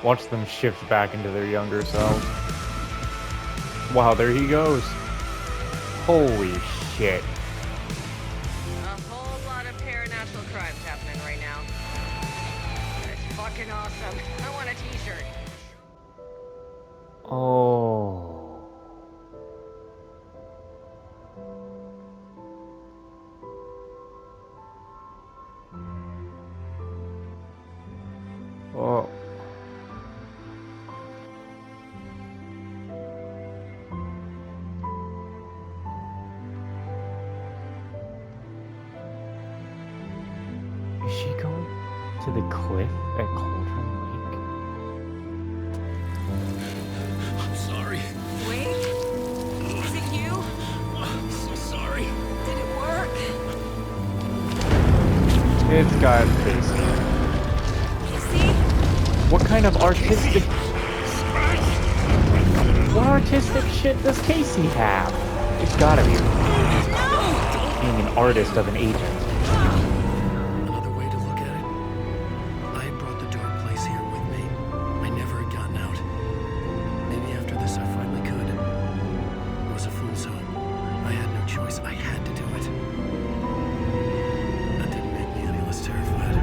Watch them shift back into their younger selves. Wow, there he goes. Holy shit. A whole lot of paranatural crimes happening right now. It's fucking awesome. I want a t-shirt. Oh. Oh. Is she going to the cliff at Cauldron Lake? I'm sorry. Wait, is it you? I'm so sorry. Did it work? It's got Casey. Casey? What kind of artistic... What artistic shit does Casey have? It's gotta be being an artist of an agent. Another way to look at it, I had brought the dark place here with me. I never had gotten out. Maybe after this I finally could. It was a fool's hope. I had no choice. I had to do it. That didn't make me any less terrified.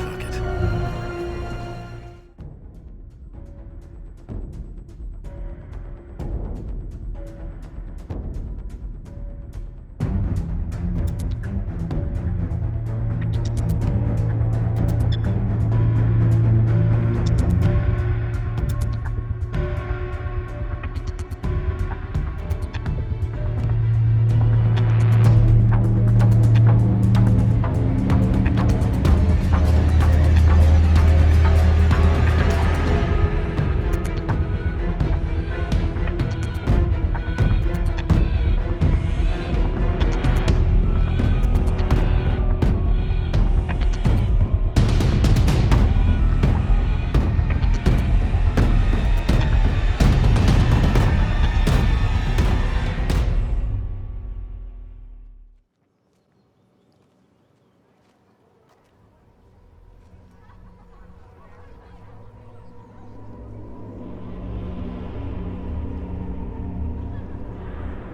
Fuck it.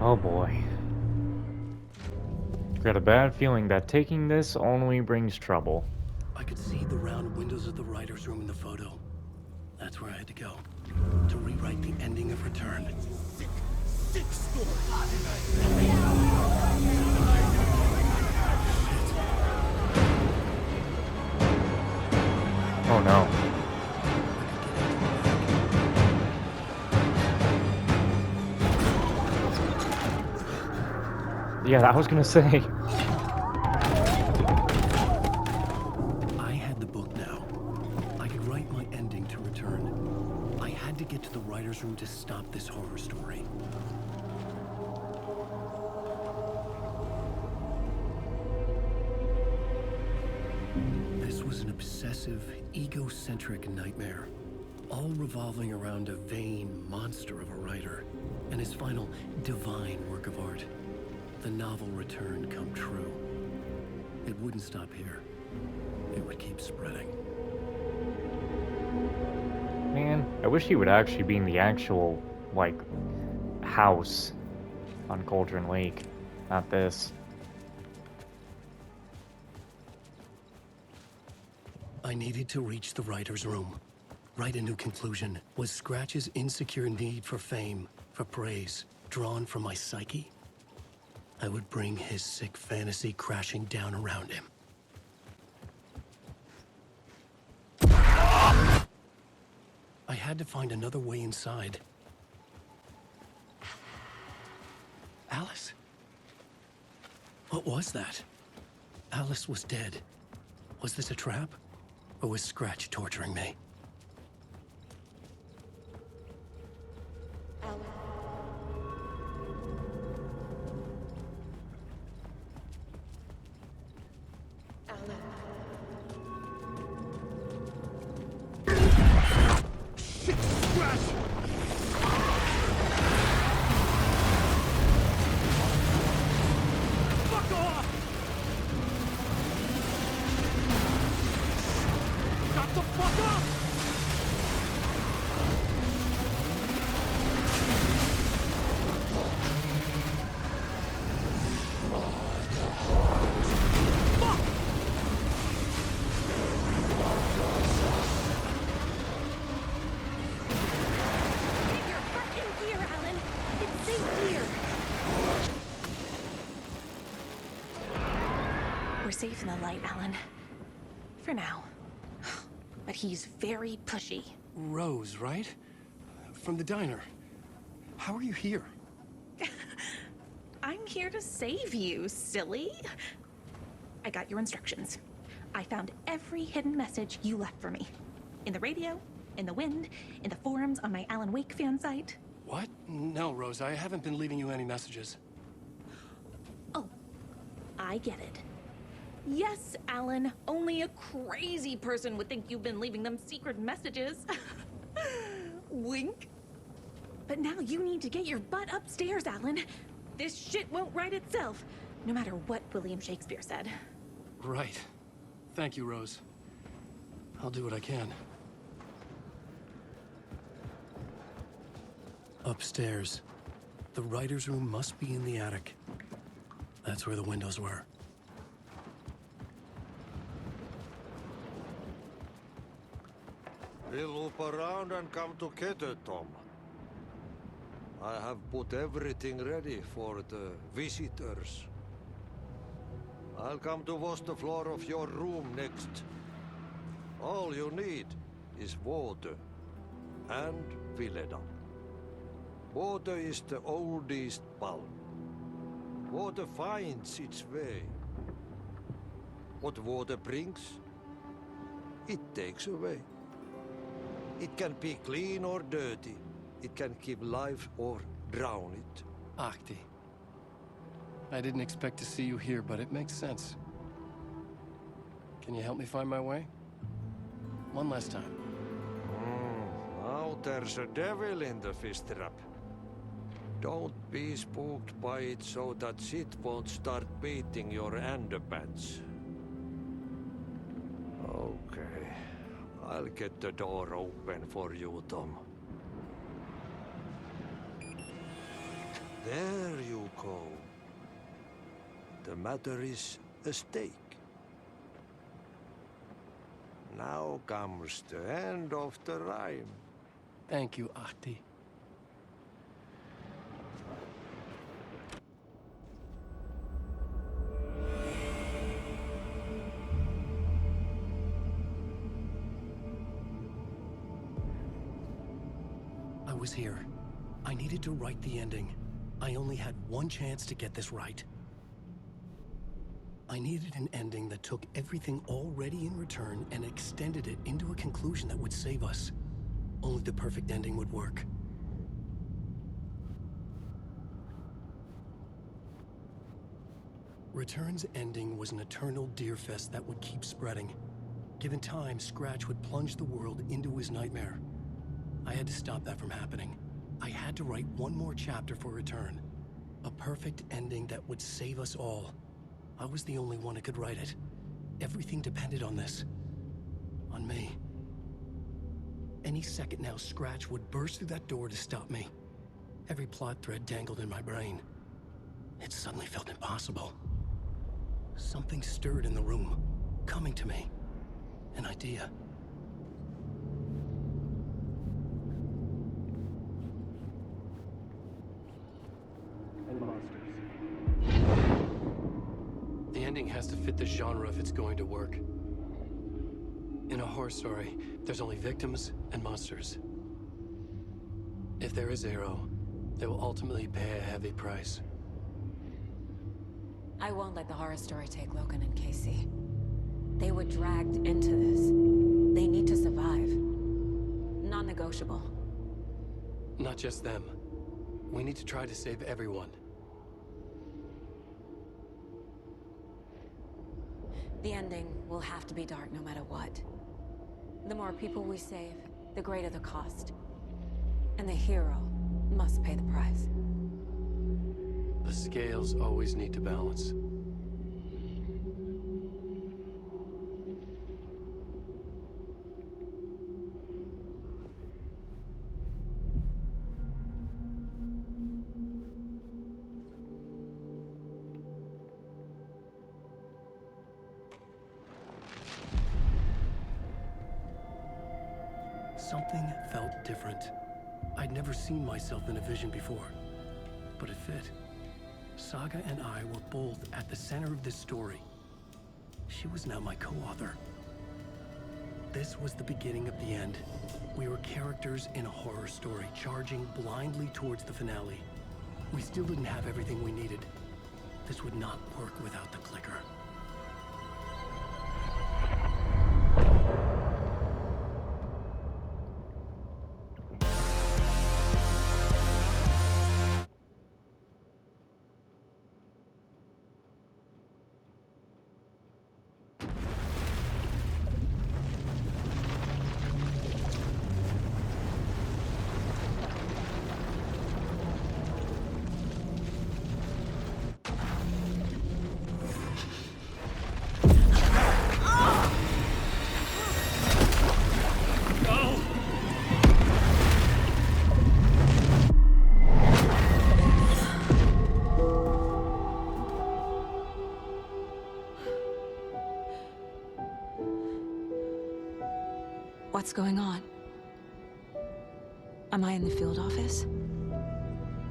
Oh boy. Got a bad feeling that taking this only brings trouble. I could see the round windows of the writer's room in the photo. That's where I had to go. To rewrite the ending of Return. Sick story. Oh no. Yeah, I was gonna say. I had the book now. I could write my ending to Return. I had to get to the writer's room to stop this horror story. This was an obsessive, egocentric nightmare, all revolving around a vain monster of a writer and his final divine work of art. The novel Return come true. It wouldn't stop here. It would keep spreading. Man, I wish he would actually be in the actual, like, house on Cauldron Lake. Not this. I needed to reach the writer's room. Write a new conclusion. Was Scratch's insecure need for fame, for praise, drawn from my psyche? I would bring his sick fantasy crashing down around him. I had to find another way inside. Alice? What was that? Alice was dead. Was this a trap? Or was Scratch torturing me? We're safe in the light, Alan. For now. But he's very pushy. Rose, right? From the diner. How are you here? I'm here to save you, silly. I got your instructions. I found every hidden message you left for me. In the radio, in the wind, in the forums on my Alan Wake fan site. What? No, Rose, I haven't been leaving you any messages. Oh, I get it. Yes, Alan, only a crazy person would think you've been leaving them secret messages. Wink. But now you need to get your butt upstairs, Alan. This shit won't right itself, no matter what William Shakespeare said. Right. Thank you, Rose. I'll do what I can. Upstairs. The writer's room must be in the attic. That's where the windows were. We'll loop around and come together, Tom. I have put everything ready for the visitors. I'll come to wash the floor of your room next. All you need is water and fill it up. Water is the oldest bulb. Water finds its way. What water brings, it takes away. It can be clean or dirty. It can keep life or drown it. Ahti. I didn't expect to see you here, but it makes sense. Can you help me find my way? One last time. Now there's a devil in the fish trap. Don't be spooked by it so that shit won't start beating your underpants. Okay. I'll get the door open for you, Tom. There you go. The matter is a stake. Now comes the end of the rhyme. Thank you, Ahti. I was here. I needed to write the ending. I only had one chance to get this right. I needed an ending that took everything already in return and extended it into a conclusion that would save us. Only the perfect ending would work. Return's ending was an eternal Deerfest that would keep spreading. Given time, Scratch would plunge the world into his nightmare. I had to stop that from happening. I had to write one more chapter for Return. A perfect ending that would save us all. I was the only one who could write it. Everything depended on this. On me. Any second now, Scratch would burst through that door to stop me. Every plot thread dangled in my brain. It suddenly felt impossible. Something stirred in the room, coming to me. An idea. The ending has to fit the genre if it's going to work. In a horror story, there's only victims and monsters. If there is Arrow, they will ultimately pay a heavy price. I won't let the horror story take Logan and Casey. They were dragged into this. They need to survive. Non-negotiable. Not just them. We need to try to save everyone. The ending will have to be dark no matter what. The more people we save, the greater the cost. And the hero must pay the price. The scales always need to balance. Something felt different. I'd never seen myself in a vision before, but it fit. Saga and I were both at the center of this story. She was now my co-author. This was the beginning of the end. We were characters in a horror story, charging blindly towards the finale. We still didn't have everything we needed. This would not work without the clicker. What's going on? Am I in the field office?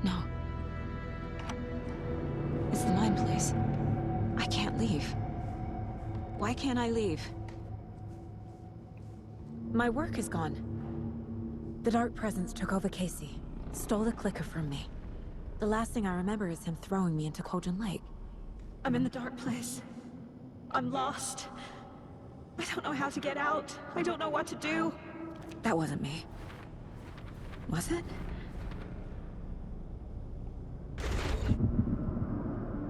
No. It's the mine place. I can't leave. Why can't I leave? My work is gone. The Dark Presence took over Casey, stole the clicker from me. The last thing I remember is him throwing me into Cauldron Lake. I'm in the dark place. I'm lost. I don't know how to get out. I don't know what to do. That wasn't me. Was it?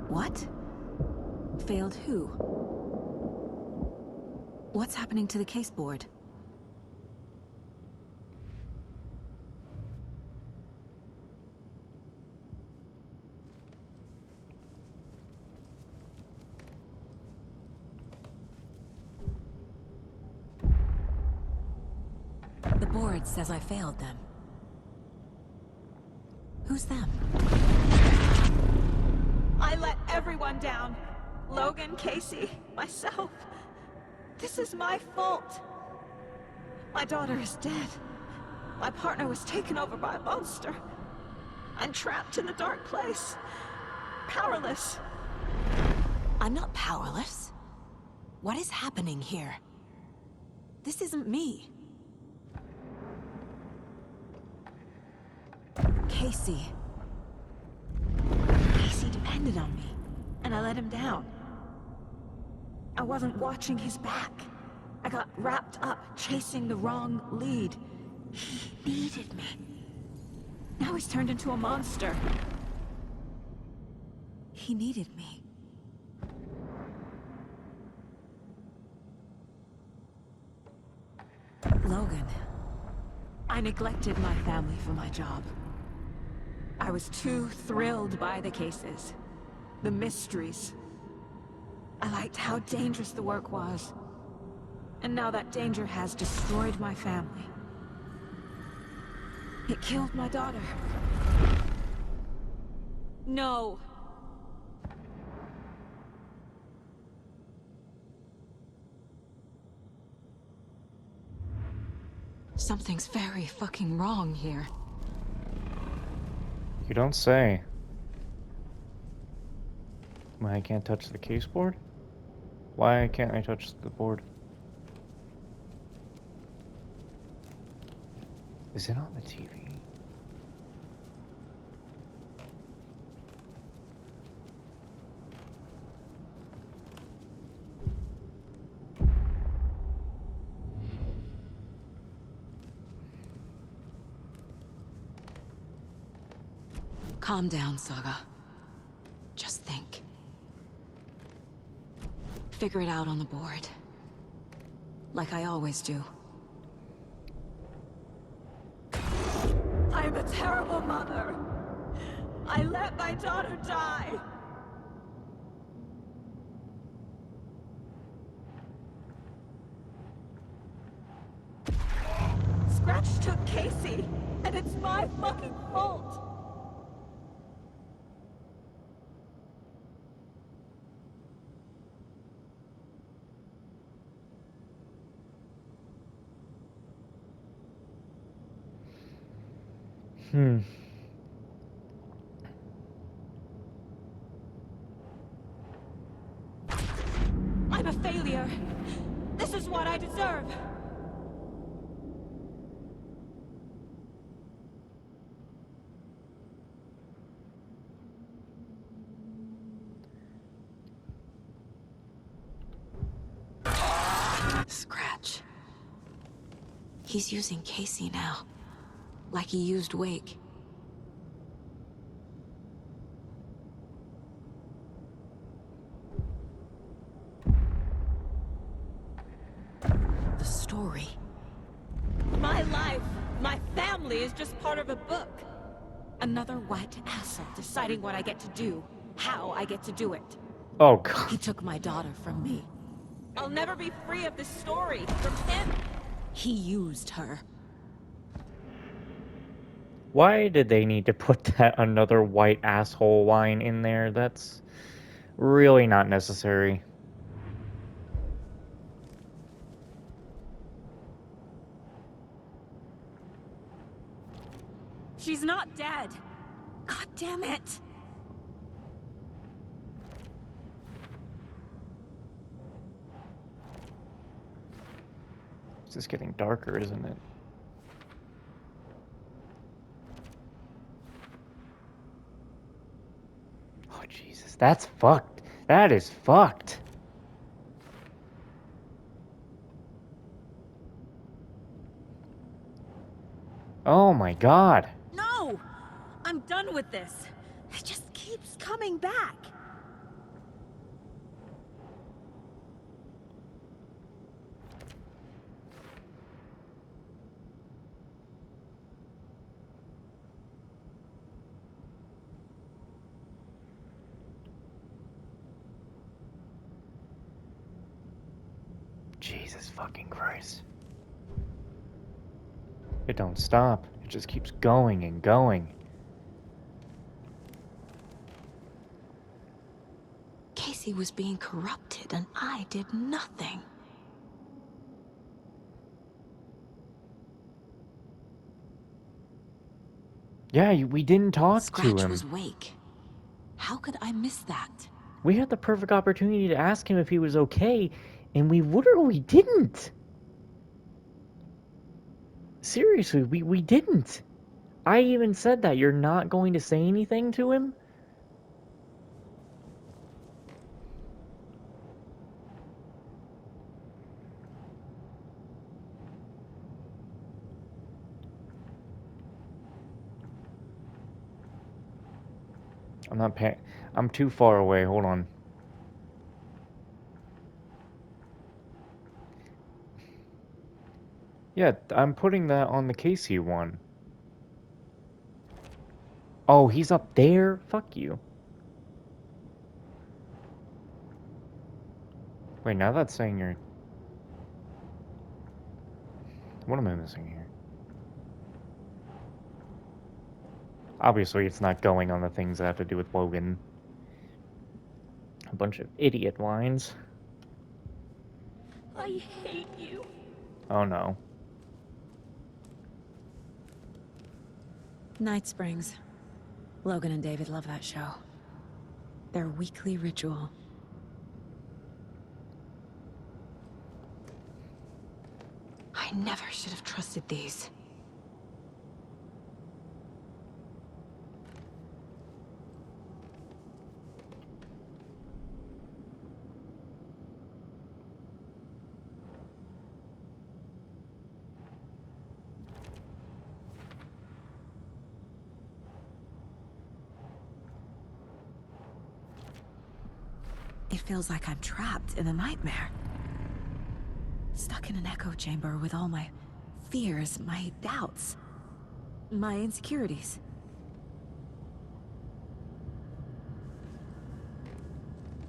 What? Failed who? What's happening to the case board? The board says I failed them. Who's them? I let everyone down. Logan, Casey, myself. This is my fault. My daughter is dead. My partner was taken over by a monster. I'm trapped in the dark place. Powerless. I'm not powerless. What is happening here? This isn't me. Casey. Casey depended on me, and I let him down. I wasn't watching his back. I got wrapped up chasing the wrong lead. He needed me. Now he's turned into a monster. He needed me. Logan. I neglected my family for my job. I was too thrilled by the cases, the mysteries. I liked how dangerous the work was. And now that danger has destroyed my family. It killed my daughter. No. Something's very fucking wrong here. You don't say. Why I can't touch the case board? Why can't I touch the board? Is it on the TV? Calm down, Saga. Just think. Figure it out on the board. Like I always do. I'm a terrible mother. I let my daughter die. Scratch took Casey, and it's my fucking fault. I'm a failure. This is what I deserve. Scratch. He's using Casey now. Like he used Wake. The story. My life, my family is just part of a book. Another white asshole deciding what I get to do, how I get to do it. Oh god. He took my daughter from me. I'll never be free of this story from him. He used her. Why did they need to put that another white asshole line in there? That's really not necessary. She's not dead. God damn it. It's just getting darker, isn't it? Oh, Jesus. That's fucked. That is fucked. Oh my god. No! I'm done with this. It just keeps coming back. Jesus fucking Christ. It don't stop. It just keeps going and going. Casey was being corrupted and I did nothing. Yeah, we didn't talk Scratch to him. was Wake. How could I miss that? We had the perfect opportunity to ask him if he was okay, and we literally didn't. Seriously, we didn't. I even said that. You're not going to say anything to him? I'm not paying. I'm too far away. Hold on. Yeah, I'm putting that on the Casey one. Oh, he's up there? Fuck you. Wait, now that's saying you're... What am I missing here? Obviously, it's not going on the things that have to do with Logan. A bunch of idiot lines. I hate you. Oh no. Night Springs. Logan and David love that show. Their weekly ritual. I never should have trusted these. It feels like I'm trapped in a nightmare. Stuck in an echo chamber with all my fears, my doubts, my insecurities.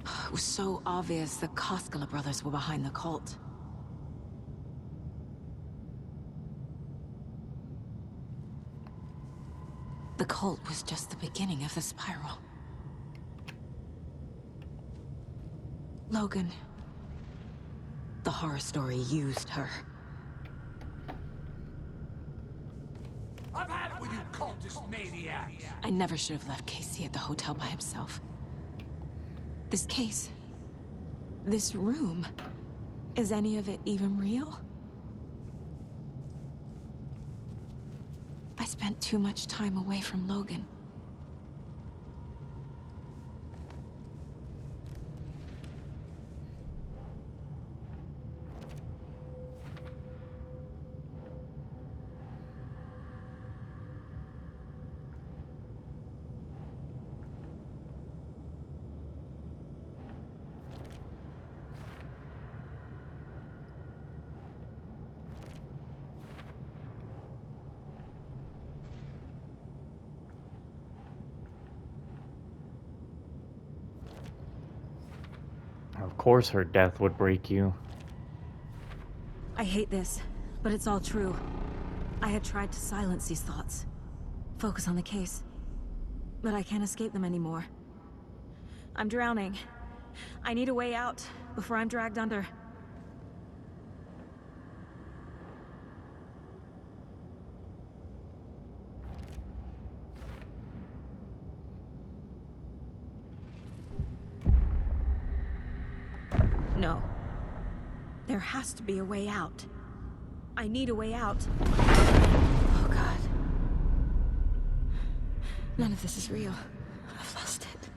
It was so obvious the Koskela brothers were behind the cult. The cult was just the beginning of the spiral. Logan. The horror story used her. I've had it with you cultist maniacs! I never should have left Casey at the hotel by himself. This case, this room, Is any of it even real? I spent too much time away from Logan. Of course her death would break you. I hate this, but it's all true. I had tried to silence these thoughts. Focus on the case. But I can't escape them anymore. I'm drowning. I need a way out before I'm dragged under. No. There has to be a way out. I need a way out. Oh, God. None of this is real. I've lost it.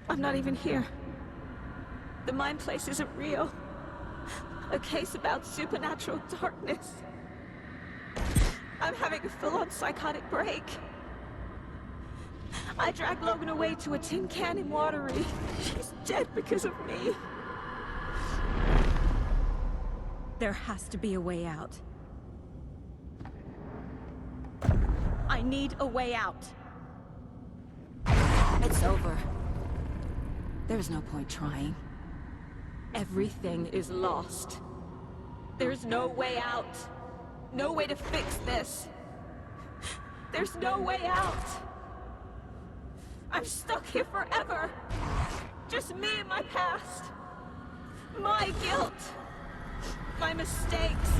I'm not even here. The mind place isn't real. A case about supernatural darkness. I'm having a full-on psychotic break. I dragged Logan away to a tin can in Watery. She's dead because of me. There has to be a way out. I need a way out. It's over. There's no point trying. Everything is lost. There's no way out. No way to fix this. There's no way out. I'm stuck here forever. Just me and my past. My guilt. My mistakes.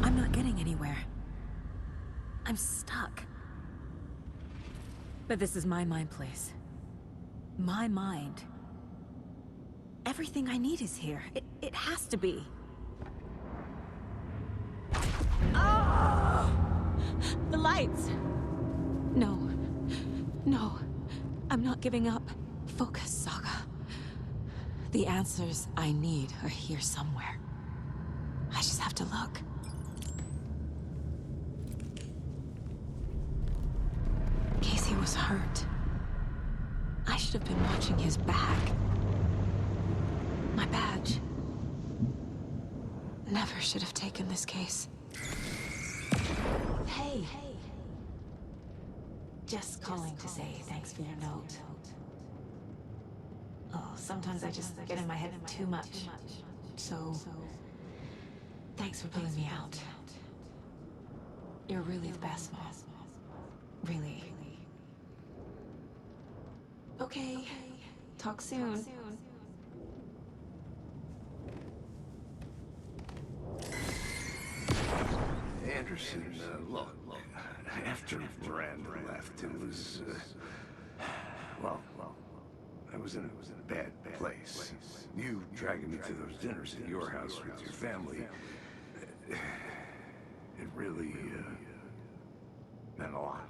I'm not getting anywhere. I'm stuck. But this is my mind place. My mind. Everything I need is here. It has to be. Oh! The lights! No. No. I'm not giving up. Focus, Saga. The answers I need are here somewhere. I just have to look. Casey was hurt. I should have been watching his back. My badge. Never should have taken this case. Hey. Just calling to say thanks for your note. Oh, sometimes I just get in my head too much. So, thanks for pulling me out. You're really the best, Mom. Really. Okay. Talk soon. Anderson, look, after Miranda left, it was, well, I was in a bad place. You dragging me to those dinners at your house with your family, it really, meant a lot.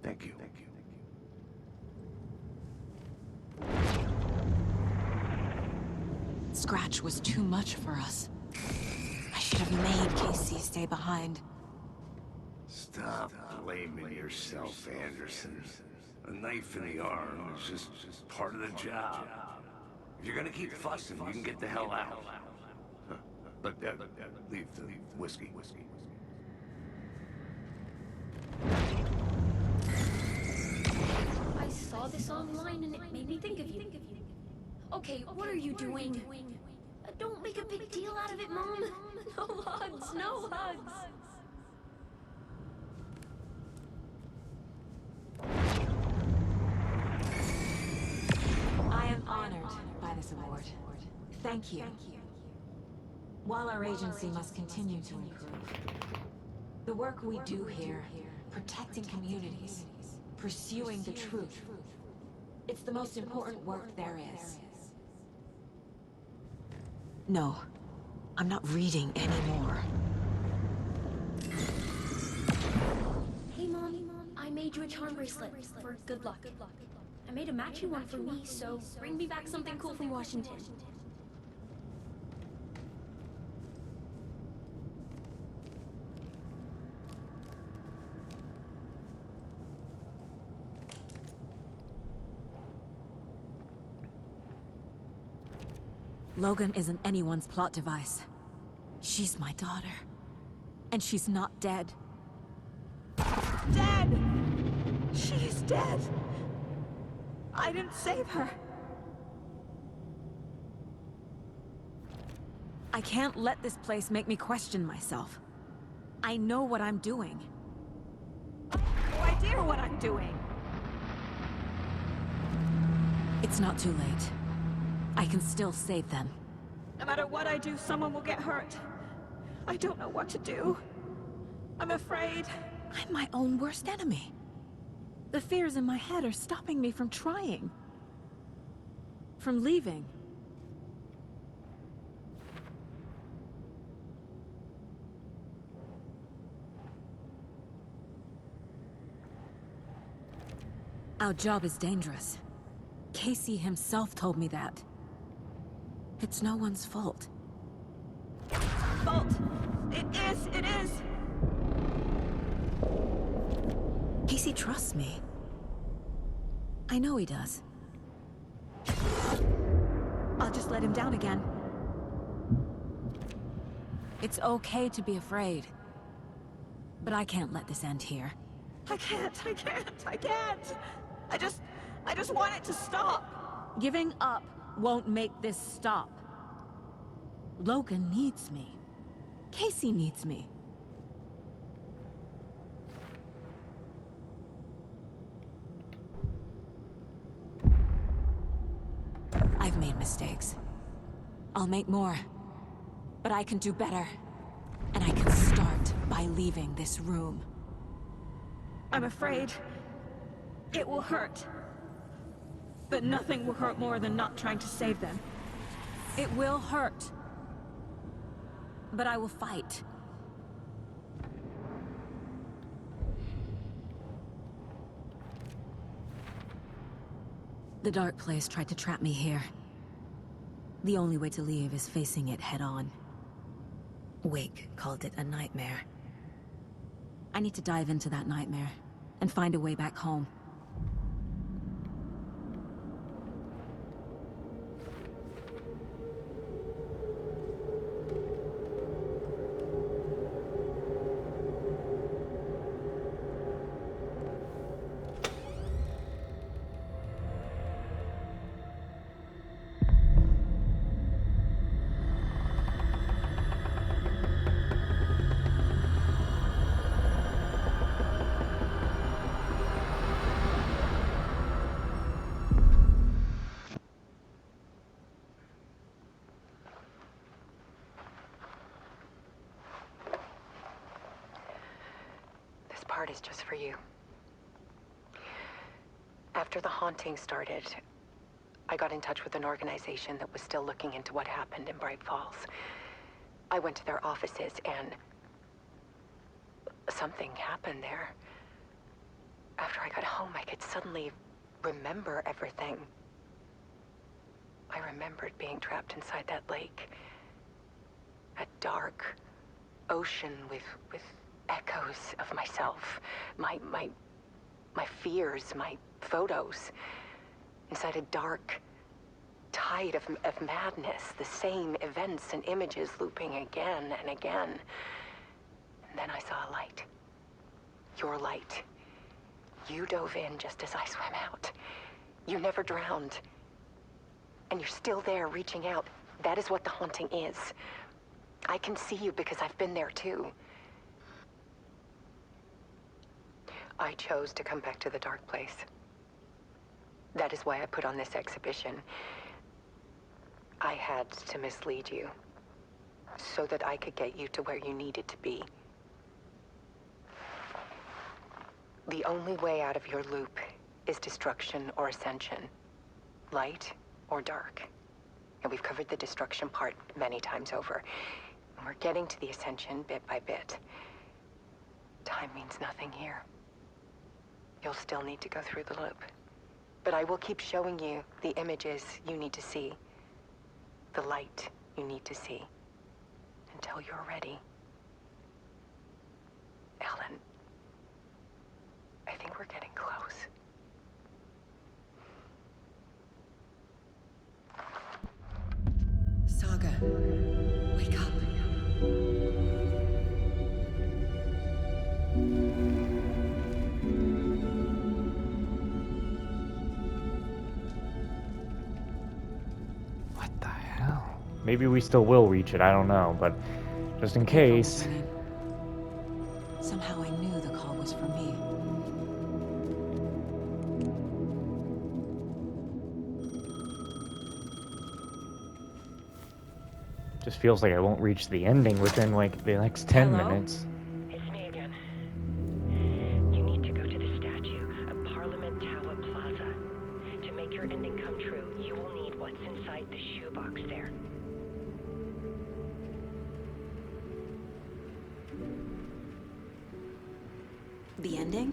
Thank you. Scratch was too much for us. I should have made Casey stay behind. Stop blaming yourself, Anderson. A knife in the arm is just part of the job. If you're gonna keep fussing, you can get the hell out. Huh. But leave the whiskey. I saw this online and it made me think of you. Okay, what are you doing? Don't make a big deal out of it, Mom. No hugs, no hugs. I am honored by this award. Thank you. While our agency must continue to improve, the work we do here protecting communities, pursuing the truth. It's the most important work there is. No, I'm not reading anymore. Hey, Mom. I made you a charm bracelet for good luck. I made a matching one for me, so bring me back something cool from Washington. Logan isn't anyone's plot device. She's my daughter. And she's not dead. Dead! She's dead! I didn't save her. I can't let this place make me question myself. I know what I'm doing. No idea what I'm doing. It's not too late. I can still save them. No matter what I do, someone will get hurt. I don't know what to do. I'm afraid. I'm my own worst enemy. The fears in my head are stopping me from trying. From leaving. Our job is dangerous. Casey himself told me that. It's no one's fault. Fault! It is! Casey trusts me. I know he does. I'll just let him down again. It's okay to be afraid. But I can't let this end here. I can't! I just want it to stop! Giving up won't make this stop. Logan needs me. Casey needs me. I've made mistakes. I'll make more. But I can do better. And I can start by leaving this room. I'm afraid it will hurt. But nothing will hurt more than not trying to save them. It will hurt. But I will fight. The Dark Place tried to trap me here. The only way to leave is facing it head-on. Wake called it a nightmare. I need to dive into that nightmare and find a way back home. Part is just for you. After the haunting started, I got in touch with an organization that was still looking into what happened in Bright Falls. I went to their offices and something happened there. After I got home, I could suddenly remember everything. I remembered being trapped inside that lake. A dark ocean with echoes of myself, my fears, my photos, inside a dark tide of madness, the same events and images looping again and again. And then I saw a light. Your light. You dove in just as I swam out. You never drowned. And you're still there reaching out. That is what the haunting is. I can see you because I've been there too. I chose to come back to the Dark Place. That is why I put on this exhibition. I had to mislead you, so that I could get you to where you needed to be. The only way out of your loop is destruction or ascension. Light or dark. And we've covered the destruction part many times over. And we're getting to the ascension bit by bit. Time means nothing here. You'll still need to go through the loop. But I will keep showing you the images you need to see. The light you need to see. Until you're ready. Alan, I think we're getting close. Saga, wake up. What the hell? Maybe we still will reach it, I don't know, but just in case. Somehow I knew the call was for me. Just feels like I won't reach the ending within like the next 10 Hello? minutes. It's me again. You need to go to the statue at Parliament Tower Plaza. To make your ending come true, you will need what's inside the shoebox there. The ending?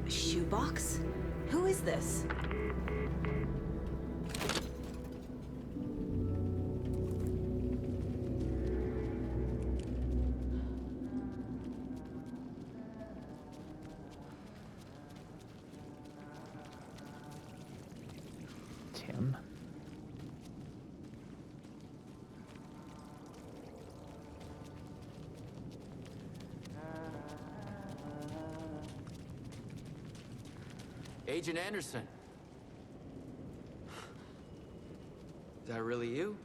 A shoebox? Who is this? Tim? Agent Anderson. Is that really you?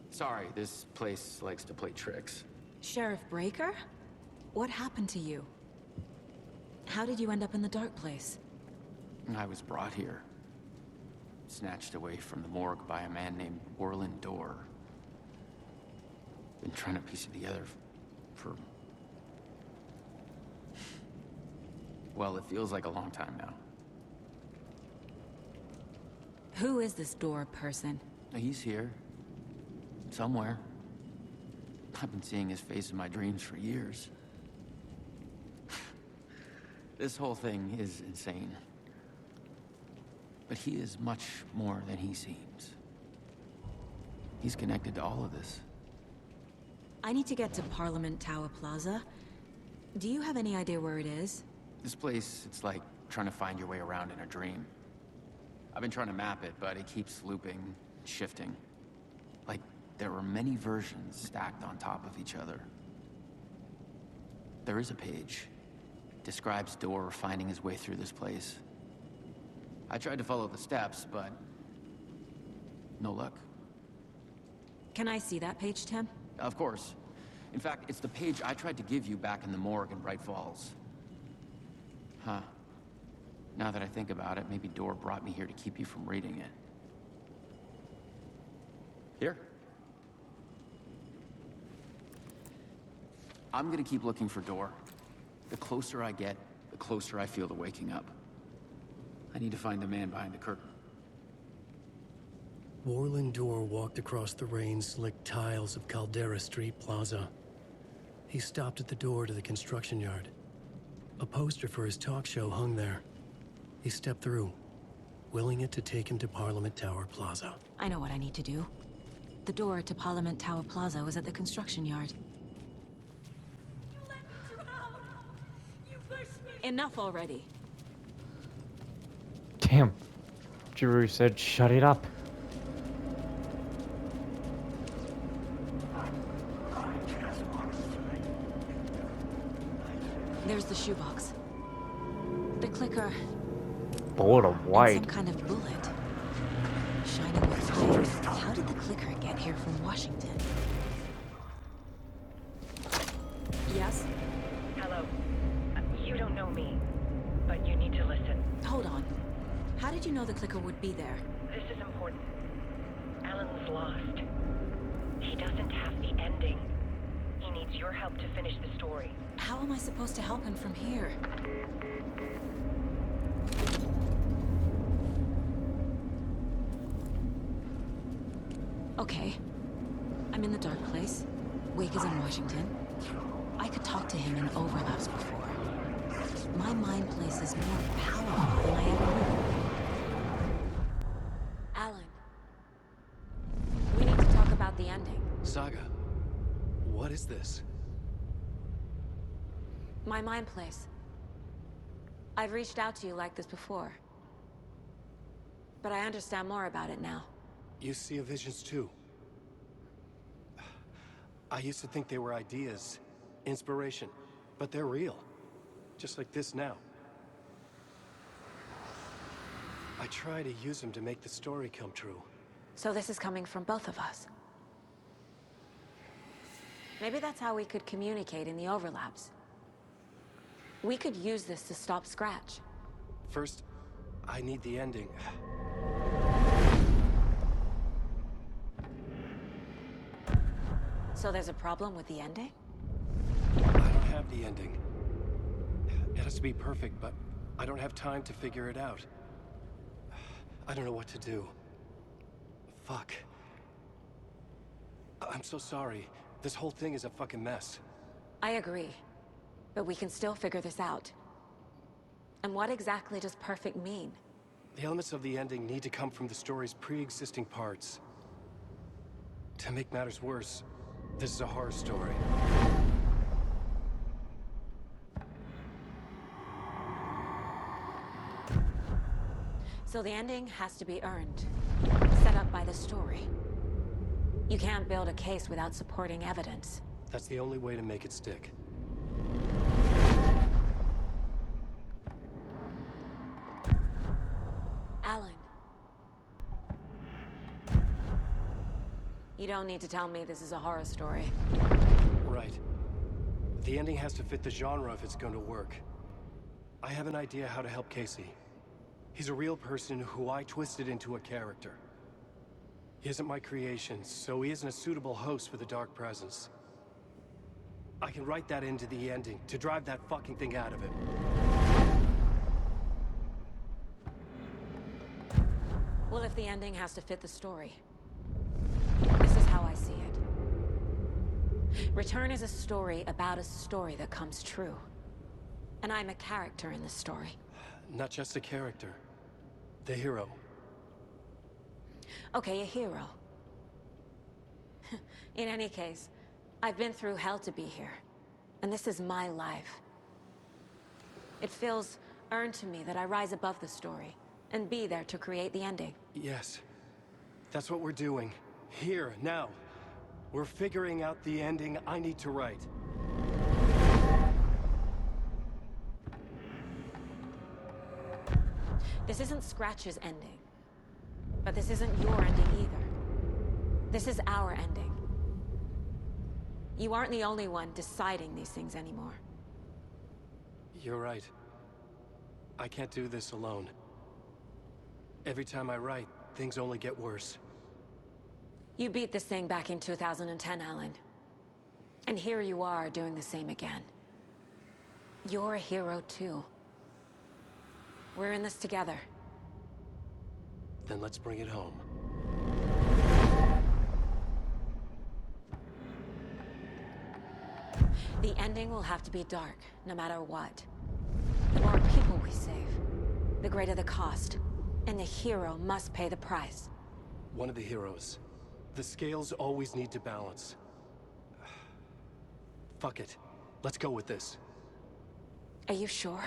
Sorry, this place likes to play tricks. Sheriff Breaker? What happened to you? How did you end up in the dark place? I was brought here. Snatched away from the morgue by a man named Warlin Dorr. Been trying to piece it together for... Well, it feels like a long time now. Who is this Dorr person? He's here. Somewhere. I've been seeing his face in my dreams for years. This whole thing is insane. But he is much more than he seems. He's connected to all of this. I need to get to Parliament Tower Plaza. Do you have any idea where it is? This place, it's like trying to find your way around in a dream. I've been trying to map it, but it keeps looping, shifting. Like there are many versions stacked on top of each other. There is a page. Describes Dorr finding his way through this place. I tried to follow the steps, but no luck. Can I see that page, Tim? Of course. In fact, it's the page I tried to give you back in the morgue in Bright Falls. Huh. Now that I think about it, maybe Dorr brought me here to keep you from reading it. Here. I'm gonna keep looking for Dorr. The closer I get, the closer I feel to waking up. I need to find the man behind the curtain. Warlin Dorr walked across the rain-slicked tiles of Caldera Street Plaza. He stopped at the door to the construction yard. A poster for his talk show hung there. He stepped through, willing it to take him to Parliament Tower Plaza. I know what I need to do. The door to Parliament Tower Plaza was at the construction yard. You let me drown! You pushed me! Enough already. Damn. Giroux said, shut it up. There's the shoebox. The clicker. Bullet of And white. some kind of bullet. Shining with flames. How did the clicker get here from Washington? Yes? Hello. You don't know me, but you need to listen. Hold on. How did you know the clicker would be there? This is important. Alan's lost. He doesn't have the ending. He needs your help to finish the story. How am I supposed to help him from here? Okay. I'm in the dark place. Wake is in Washington. I could talk to him in overlaps before. My mind place is more powerful than I ever knew. Alan. We need to talk about the ending. Saga, what is this? My mind place. I've reached out to you like this before. But I understand more about it now. You see visions too. I used to think they were ideas, inspiration, but they're real. Just like this now. I try to use them to make the story come true. So this is coming from both of us. Maybe that's how we could communicate in the overlaps. We could use this to stop Scratch. First, I need the ending. So there's a problem with the ending? I don't have the ending. It has to be perfect, but I don't have time to figure it out. I don't know what to do. Fuck. I'm so sorry. This whole thing is a fucking mess. I agree. But we can still figure this out. And what exactly does perfect mean? The elements of the ending need to come from the story's pre-existing parts. To make matters worse, this is a horror story. So the ending has to be earned, set up by the story. You can't build a case without supporting evidence. That's the only way to make it stick. Alan. You don't need to tell me this is a horror story. Right. The ending has to fit the genre if it's going to work. I have an idea how to help Casey. He's a real person who I twisted into a character. He isn't my creation, so he isn't a suitable host for the Dark Presence. I can write that into the ending to drive that fucking thing out of him. Well, if the ending has to fit the story, this is how I see it. Return is a story about a story that comes true. And I'm a character in this story. Not just a character. The hero. Okay, a hero. In any case, I've been through hell to be here. And this is my life. It feels earned to me that I rise above the story and be there to create the ending. Yes. That's what we're doing. Here, now. We're figuring out the ending I need to write. This isn't Scratch's ending. But this isn't your ending either. This is our ending. You aren't the only one deciding these things anymore. You're right. I can't do this alone. Every time I write, things only get worse. You beat this thing back in 2010, Alan. And here you are doing the same again. You're a hero too. We're in this together. Then let's bring it home. The ending will have to be dark, no matter what. The more people we save, the greater the cost. And the hero must pay the price. One of the heroes. The scales always need to balance. Fuck it. Let's go with this. Are you sure?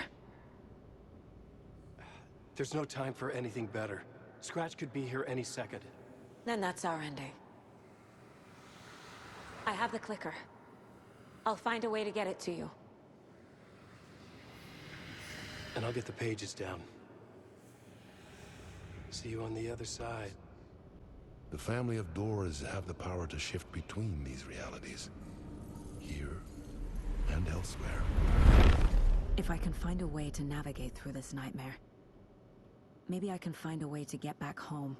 There's no time for anything better. Scratch could be here any second. Then that's our ending. I have the clicker. I'll find a way to get it to you. And I'll get the pages down. See you on the other side. The family of Doors have the power to shift between these realities. Here and elsewhere. If I can find a way to navigate through this nightmare, maybe I can find a way to get back home.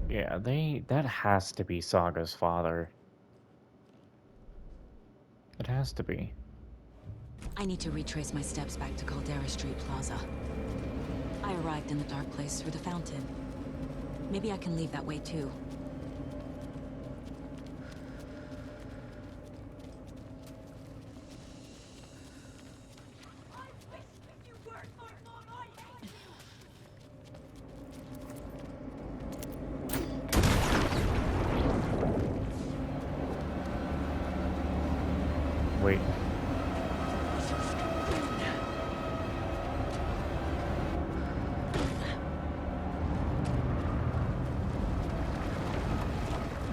Yeah, that has to be Saga's father. It has to be. I need to retrace my steps back to Caldera Street Plaza. I arrived in the dark place through the fountain. Maybe I can leave that way too. Wait.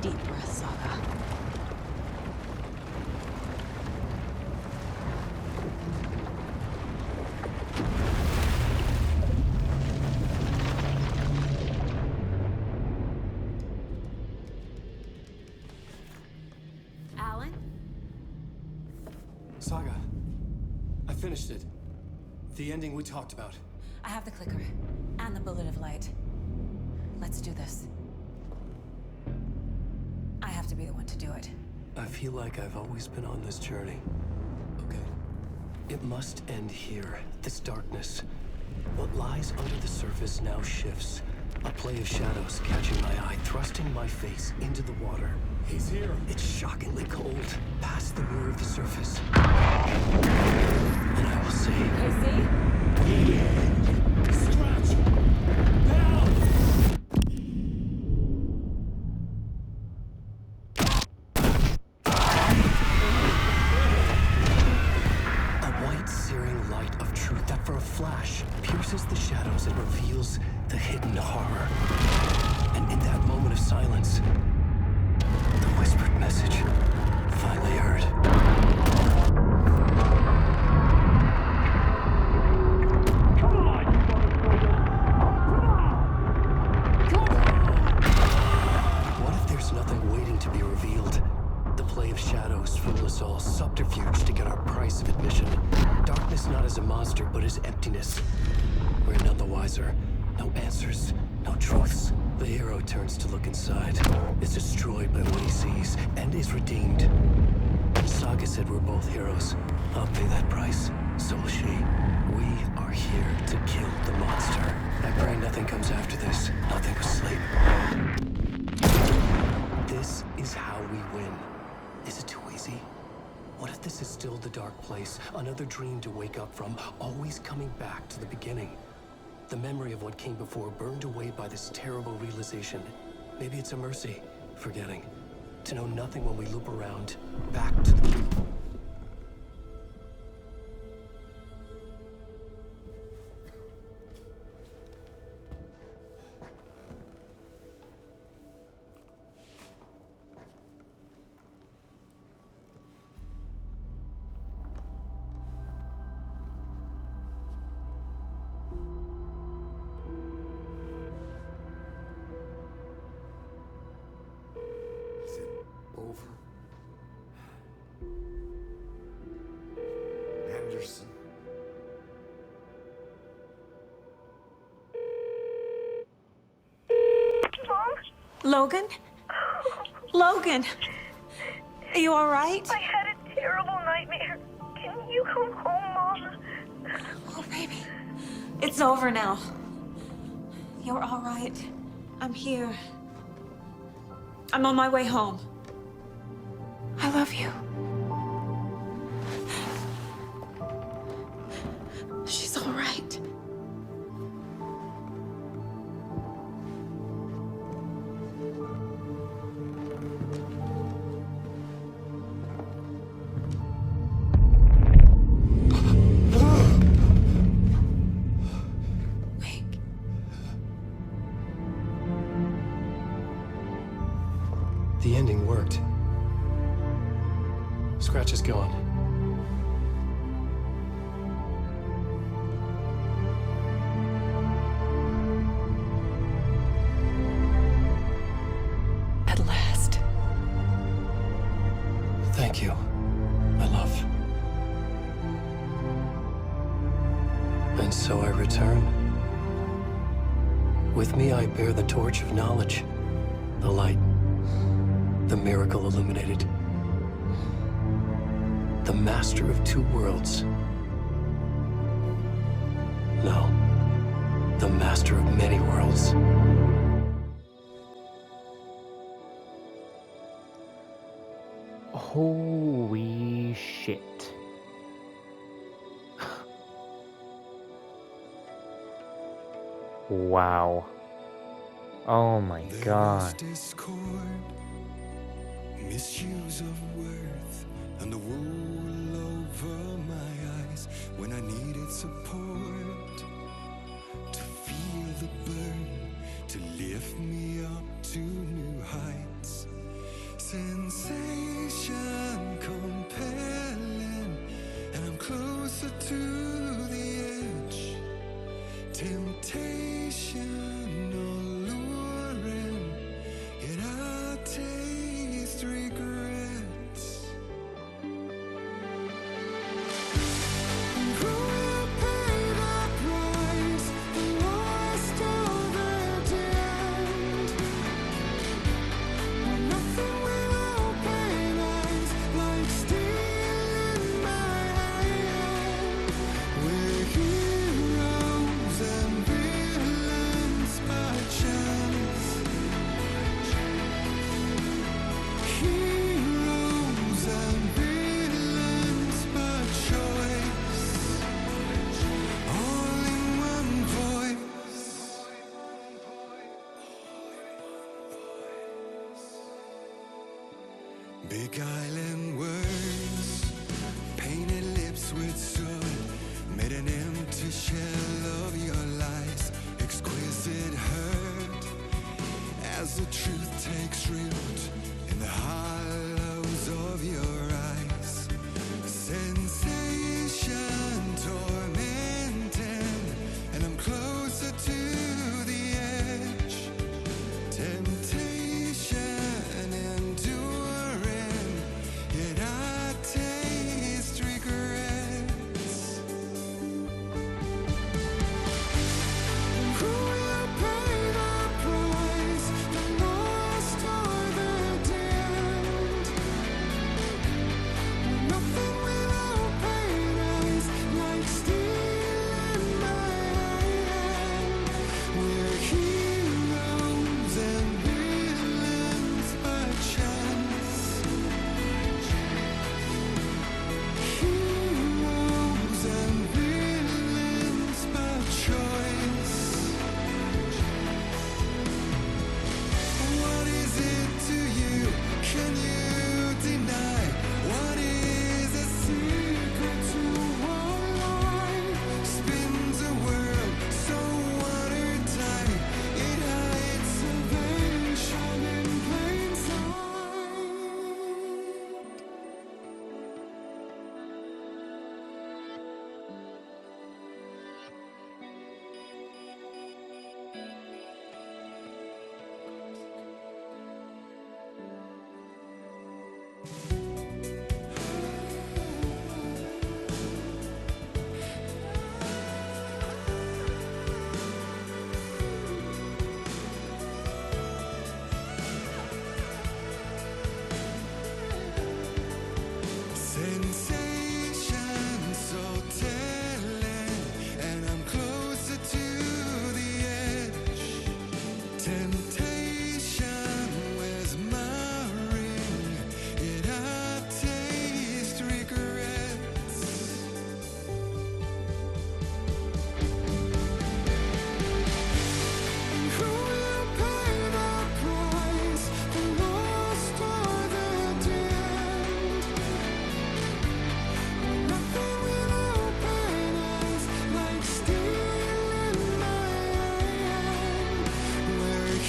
Deep breath, Saga. Alan? Saga, I finished it. The ending we talked about. I have the clicker and the bullet of light. Let's do this. I have to be the one to do it. I feel like I've always been on this journey. Okay. It must end here. This darkness. What lies under the surface now shifts. A play of shadows catching my eye, thrusting my face into the water. He's here. It's shockingly cold, past the mirror of the surface. And I will say... Casey? Scratch! Now! A white, searing light of truth that for a flash pierces the shadows and reveals the hidden horror. And in that moment of silence, the whispered message finally heard. Come on, you motherfucker! Come on! What if there's nothing waiting to be revealed? The play of shadows fool us all, subterfuge to get our price of admission. Darkness not as a monster, but as emptiness. We're none the wiser. No answers, no truths. The hero turns to look inside, is destroyed by what he sees, and is redeemed. Saga said we're both heroes. I'll pay that price. So will she. We are here to kill the monster. I pray nothing comes after this. Nothing but sleep. This is how we win. Is it too easy? What if this is still the dark place? Another dream to wake up from, always coming back to the beginning. The memory of what came before burned away by this terrible realization. Maybe it's a mercy, forgetting. To know nothing when we loop around, back to the... Is it over? Henderson. Logan? Logan! Are you alright? I had a terrible nightmare. Can you come home, Mom? Oh, baby. It's over now. You're alright. I'm here. I'm on my way home. I love you. She's alright. The ending worked. Scratch is gone. At last. Thank you, my love. And so I return. With me I bear the torch of knowledge, The light. The miracle illuminated. The master of two worlds. No. The master of many worlds. Holy shit. Wow. Oh my god. Discord, misuse of worth, and the wool over my eyes when I needed support. To feel the burn, to lift me up to new heights. Sensation compelling, and I'm closer to the edge. Temptation alluring, yet I taste regrets. Who will pay the price, the lost or the damned? Nothing will open eyes like steel in my hand. We're heroes and villains by chance. Heroes and villains by choice. All in one voice. Beguiling words, painted lips with soot, made an empty shell of your lies. Exquisite hurt, as the truth takes root in the hollows of your eyes. Sensation tormenting, and I'm closer to the edge. Temptation enduring, yet I taste regrets. Who will pay the price, the lost or the damned? Nothing will open eyes like steel in my hand. We're heroes and villains by chance. Heroes and villains by choice. What is it to you? Can you deny? What is a secret to one line? Spins a world so watertight, it hides salvation in plain sight. Sensation so telling, and I'm closer to the edge. Temptation wears my ring, yet I taste regrets. Who will pay the price, the lost or the damned? Nothing will open eyes like steel in my hand. We're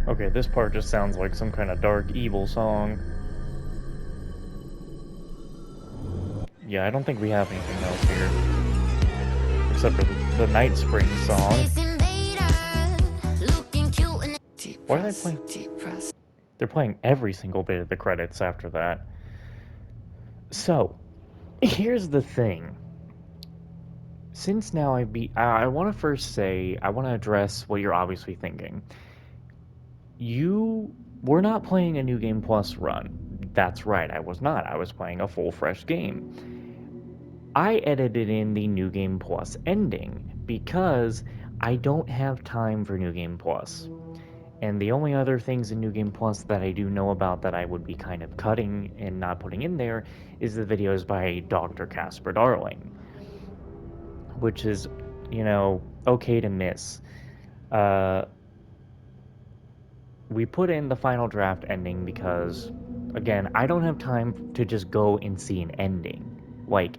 Okay, this part just sounds like some kind of dark, evil song. Yeah, I don't think we have anything else here. Except for the Night Spring song. Why are they playing? They're playing every single bit of the credits after that. So, here's the thing. Since now I want to first say, I want to address what you're obviously thinking. You were not playing a New Game Plus run. That's right, I was not. I was playing a full fresh game. I edited in the New Game Plus ending because I don't have time for New Game Plus. And the only other things in New Game Plus that I do know about that I would be kind of cutting and not putting in there is the videos by Dr. Casper Darling, which is, you know, okay to miss. We put in the final draft ending because, again, I don't have time to just go and see an ending. Like,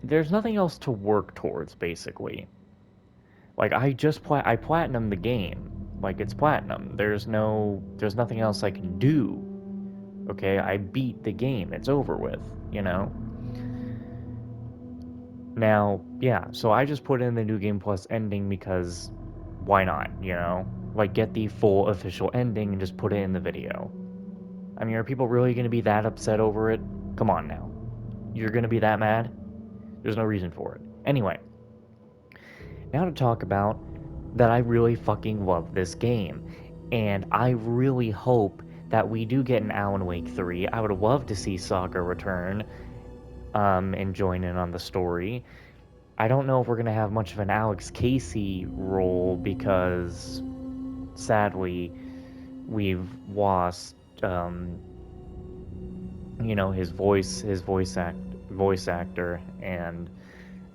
there's nothing else to work towards, basically. Like, I platinumed the game. Like, it's platinum. There's nothing else I can do. Okay, I beat the game. It's over with, you know? Now, yeah, so I just put in the New Game Plus ending because why not, you know? Like, get the full official ending and just put it in the video. I mean, are people really going to be that upset over it? Come on now. You're going to be that mad? There's no reason for it. Anyway, now to talk about that I really fucking love this game. And I really hope that we do get an Alan Wake 3. I would love to see Saga return and join in on the story. I don't know if we're going to have much of an Alex Casey role because, sadly, we've lost, you know, his voice actor, and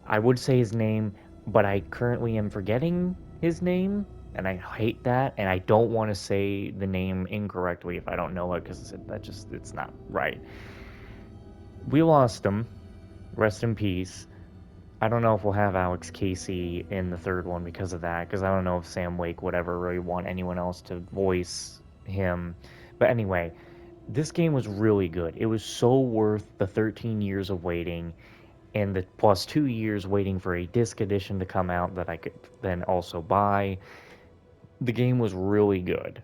I would say his name, but I currently am forgetting his name, and I hate that, and I don't want to say the name incorrectly if I don't know it, because it's not right. We lost him. Rest in peace. I don't know if we'll have Alex Casey in the third one because of that, because I don't know if Sam Wake would ever really want anyone else to voice him. But anyway, this game was really good. It was so worth the 13 years of waiting, and the plus 2 years waiting for a disc edition to come out that I could then also buy. The game was really good.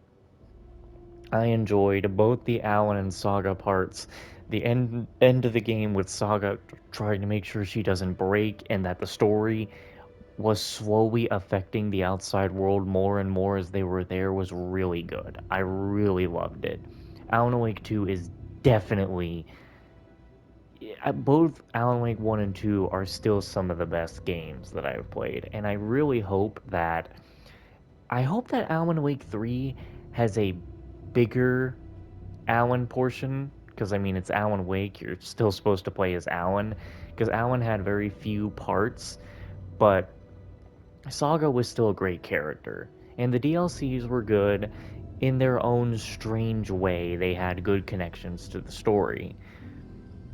I enjoyed both the Alan and Saga parts. The end of the game with Saga trying to make sure she doesn't break, and that the story was slowly affecting the outside world more and more as they were there, was really good. I really loved it. Alan Wake 2 is definitely... Both Alan Wake 1 and 2 are still some of the best games that I've played, and I really hope that... Alan Wake 3 has a bigger Alan portion, because I mean, it's Alan Wake, you're still supposed to play as Alan, because Alan had very few parts, but Saga was still a great character, and the DLCs were good in their own strange way. They had good connections to the story.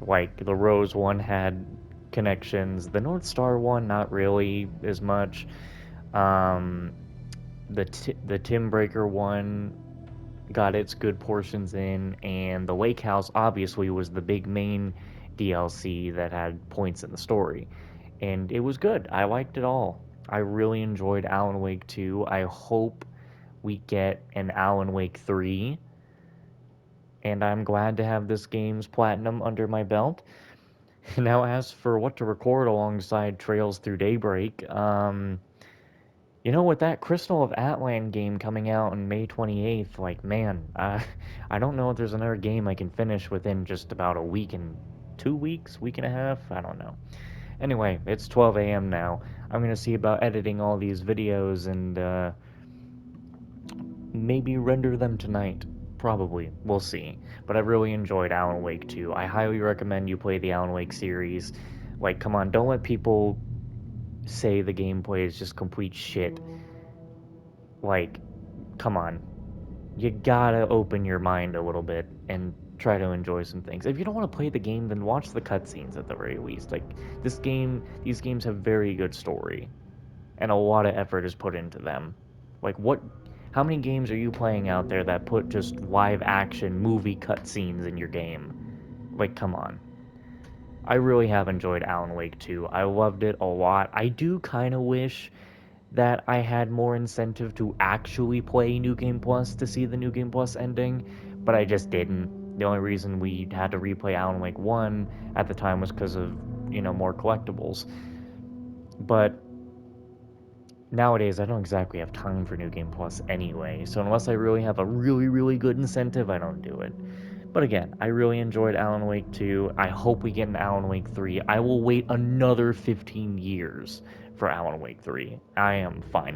Like, the Rose one had connections, the North Star one, not really as much. The Tim Breaker one got its good portions in, and the Lake House obviously was the big main DLC that had points in the story, and it was good. I liked it all. I really enjoyed Alan Wake 2. I hope we get an Alan Wake 3, and I'm glad to have this game's platinum under my belt. Now, as for what to record alongside Trails Through Daybreak, you know, with that Crystal of Atlan game coming out on May 28th, like, man, I don't know if there's another game I can finish within just about a week and 2 weeks, week and a half, I don't know. Anyway, it's 12 a.m. now. I'm going to see about editing all these videos and maybe render them tonight. Probably. We'll see. But I really enjoyed Alan Wake 2. I highly recommend you play the Alan Wake series. Like, come on, don't let people say the gameplay is just complete shit. Like, come on. You gotta open your mind a little bit and try to enjoy some things. If you don't want to play the game, then watch the cutscenes at the very least. Like, these games have very good story. and a lot of effort is put into them. Like, how many games are you playing out there that put just live action movie cutscenes in your game? Like, come on. I really have enjoyed Alan Wake 2. I loved it a lot. I do kind of wish that I had more incentive to actually play New Game Plus to see the New Game Plus ending, but I just didn't. The only reason we had to replay Alan Wake 1 at the time was because of, more collectibles. But nowadays, I don't exactly have time for New Game Plus anyway, so unless I really have a really, really good incentive, I don't do it. But again, I really enjoyed Alan Wake 2. I hope we get an Alan Wake 3. I will wait another 15 years for Alan Wake 3. I am fine with